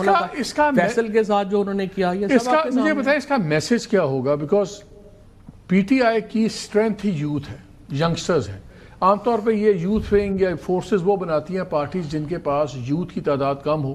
فیصل کے ساتھ جو انہوں نے کیا یہ سب آپ کے مجھے بتائیں اس کا میسج کیا ہوگا؟ بیکاز پی ٹی آئی کی اسٹرینتھ ہی یوتھ ہے، ینگسٹرز ہیں. عام طور پہ یہ یوتھ ونگ یا فورسز وہ بناتی ہیں پارٹیز جن کے پاس یوتھ کی تعداد کم ہو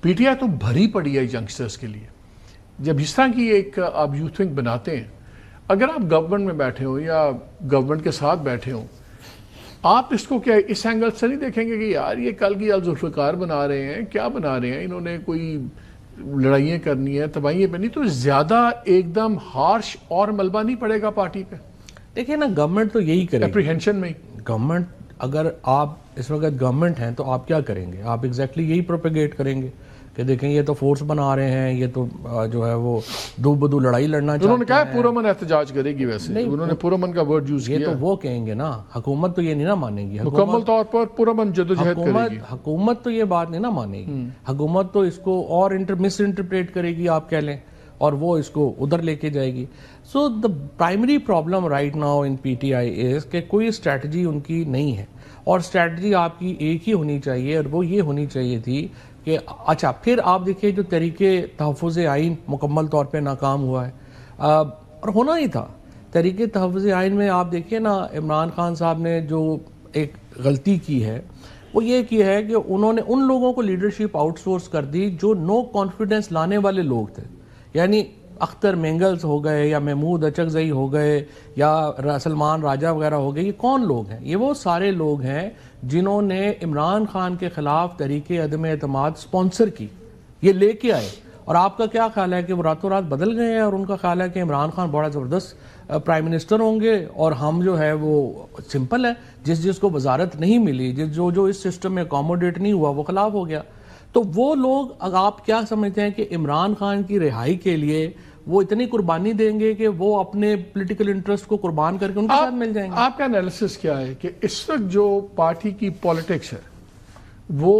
پی ٹی آئی تو بھری پڑی ہے ینگسٹرز کے لیے. جب اس طرح کی ایک آپ یوتھ ونگ بناتے ہیں، اگر آپ گورنمنٹ میں بیٹھے ہوں یا گورنمنٹ کے ساتھ بیٹھے ہوں، آپ اس کو کیا اس اینگل سے نہیں دیکھیں گے کہ یار یہ کل کی ذوالفقار بنا رہے ہیں، کیا بنا رہے ہیں، انہوں نے کوئی لڑائیاں کرنی ہیں، تباہیاں پہ نہیں، تو زیادہ ایک دم ہارش اور ملبہ نہیں پڑے گا پارٹی پہ؟ دیکھیں نا، گورنمنٹ تو یہی کرے، اپریہینشن میں گورنمنٹ اگر آپ اس وقت گورنمنٹ ہیں تو آپ کیا کریں گے؟ آپ ایگزیکٹلی یہی پروپیگیٹ کریں گے کہ دیکھیں یہ تو فورس بنا رہے ہیں، یہ تو جو ہے وہ دو بدو لڑائی لڑنا چاہتے ہیں. انہوں نے کہا پورامن احتجاج کرے گی، ویسے انہوں نے پورامن کا ورڈ یوز کیا. یہ تو وہ کہیں گے نا، حکومت تو یہ نہیں نہ مانے گی. مکمل طور پر پورامن جدوجہد کرے گی. حکومت تو یہ بات نہیں نہ مانے گی. حکومت تو اس کو اور مس انٹرپریٹ کرے گی، آپ کہہ لیں، اور وہ اس کو ادھر لے کے جائے گی. So the primary problem right now in P T I is کہ کوئی اسٹریٹجی ان کی نہیں ہے، اور اسٹریٹجی آپ کی ایک ہی ہونی چاہیے، اور وہ یہ ہونی چاہیے تھی کہ اچھا پھر آپ دیکھیے جو طریقے تحفظ آئین مکمل طور پہ ناکام ہوا ہے، اور ہونا ہی تھا. طریقے تحفظ آئین میں آپ دیکھیے نا، عمران خان صاحب نے جو ایک غلطی کی ہے وہ یہ کی ہے کہ انہوں نے ان لوگوں کو لیڈرشپ آؤٹ سورس کر دی جو نو کانفیڈنس لانے والے لوگ تھے. یعنی اختر مینگلز ہو گئے یا محمود اچکزئی ہو گئے یا سلمان راجہ وغیرہ ہو گئے، یہ کون لوگ ہیں؟ یہ وہ سارے لوگ ہیں جنہوں نے عمران خان کے خلاف تحریک عدم اعتماد سپانسر کی، یہ لے کے آئے. اور آپ کا کیا خیال ہے کہ وہ راتوں رات بدل گئے ہیں اور ان کا خیال ہے کہ عمران خان بڑا زبردست پرائم منسٹر ہوں گے اور ہم جو ہے وہ سمپل ہے، جس کو وزارت نہیں ملی، جو اس سسٹم میں اکوموڈیٹ نہیں ہوا وہ خلاف ہو گیا. تو وہ لوگ آپ کیا سمجھتے ہیں کہ عمران خان کی رہائی کے لیے وہ اتنی قربانی دیں گے کہ وہ اپنے پولیٹیکل انٹرسٹ کو قربان کر کے ان کے ساتھ مل جائیں گے؟ آپ کا انالیسس کیا ہے کہ اس وقت جو پارٹی کی پالیٹکس ہے وہ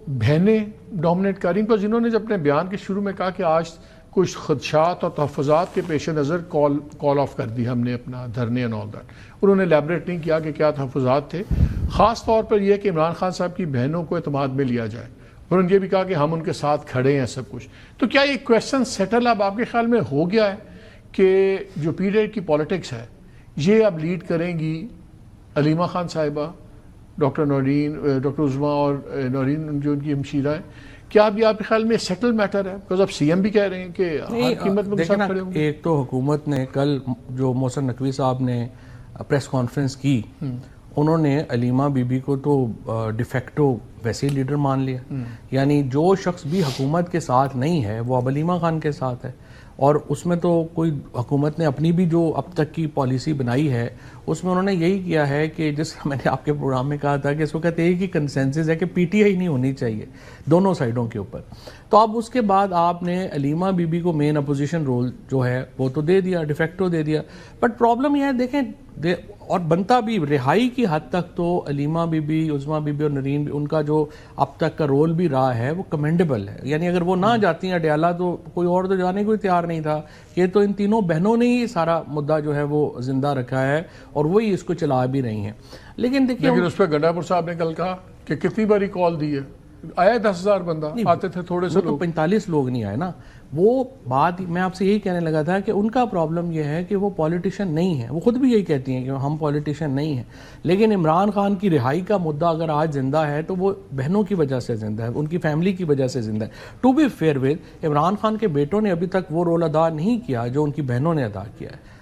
بہنیں ڈومنیٹ کر رہی ہیں؟ جنہوں نے جب اپنے بیان کے شروع میں کہا کہ آج کچھ خدشات اور تحفظات کے پیش نظر کال آف کر دی ہم نے اپنا دھرنے اینڈ آل دیٹ، انہوں نے لیبریٹ نہیں کیا کہ کیا تحفظات تھے. خاص طور پر یہ کہ عمران خان صاحب کی بہنوں کو اعتماد میں لیا جائے، اور انہوں نے یہ بھی کہا کہ ہم ان کے ساتھ کھڑے ہیں سب کچھ. تو کیا یہ کویسچن سیٹل اب آپ کے خیال میں ہو گیا ہے کہ جو پیریڈ کی پالیٹکس ہے یہ اب لیڈ کریں گی علیمہ خان صاحبہ، ڈاکٹر نورین، ڈاکٹر عظمیٰ اور نورین جو ان کی ہمشیرہ ہیں؟ کیا اب یہ آپ کے خیال میں سیٹل میٹر ہے؟ بیکاز اب سی ایم بھی کہہ رہے ہیں کہ ہر قیمت میں ساتھ کھڑے ہوں گے. ایک تو حکومت نے کل جو محسن نقوی صاحب نے پریس کانفرنس کی، انہوں نے علیمہ بی بی کو تو ڈیفیکٹو ویسے ہی لیڈر مان لیا. یعنی جو شخص بھی حکومت کے ساتھ نہیں ہے وہ اب علیمہ خان کے ساتھ ہے. اور اس میں تو کوئی حکومت نے اپنی بھی جو اب تک کی پالیسی بنائی ہے اس میں انہوں نے یہی کیا ہے کہ جس میں نے آپ کے پروگرام میں کہا تھا کہ اس وقت ایک ہی کنسنسس ہے کہ پی ٹی آئی نہیں ہونی چاہیے دونوں سائڈوں کے اوپر. تو اب اس کے بعد آپ نے علیمہ بی بی کو مین اپوزیشن رول جو ہے وہ تو دے دیا، ڈیفیکٹو دے دیا. بٹ پرابلم یہ ہے دیکھیں، اور بنتا بھی رہائی کی حد تک تو Alima be be, Uzma be be اور نرین ان کا جو اب تک کا رول بھی رہا ہے وہ کمینڈیبل ہے. یعنی اگر وہ نہ جاتی ہیں اڈیالہ تو کوئی اور تو جانے کو تیار نہیں تھا. یہ تو ان تینوں بہنوں نے ہی سارا مدعا جو ہے وہ زندہ رکھا ہے اور وہی اس کو چلا بھی رہی ہیں. لیکن دیکھیے اس پہ گڈھا پور صاحب نے کل کہا کہ کتنی باری کال دی ہے، آیا 10,000 بندہ، آتے تھے تھوڑے سے لوگ، 45 لوگ نہیں آئے نا. وہ بات میں آپ سے یہی کہنے لگا تھا کہ ان کا پرابلم یہ ہے کہ وہ پولیٹیشین نہیں ہے. وہ خود بھی یہی کہتی ہیں کہ ہم پولیٹیشین نہیں ہیں. لیکن عمران خان کی رہائی کا مدعا اگر آج زندہ ہے تو وہ بہنوں کی وجہ سے زندہ ہے، ان کی فیملی کی وجہ سے زندہ ہے. To be fair with, Imran Khan کے بیٹوں نے ابھی تک وہ رول ادا نہیں کیا جو ان کی بہنوں نے ادا کیا ہے.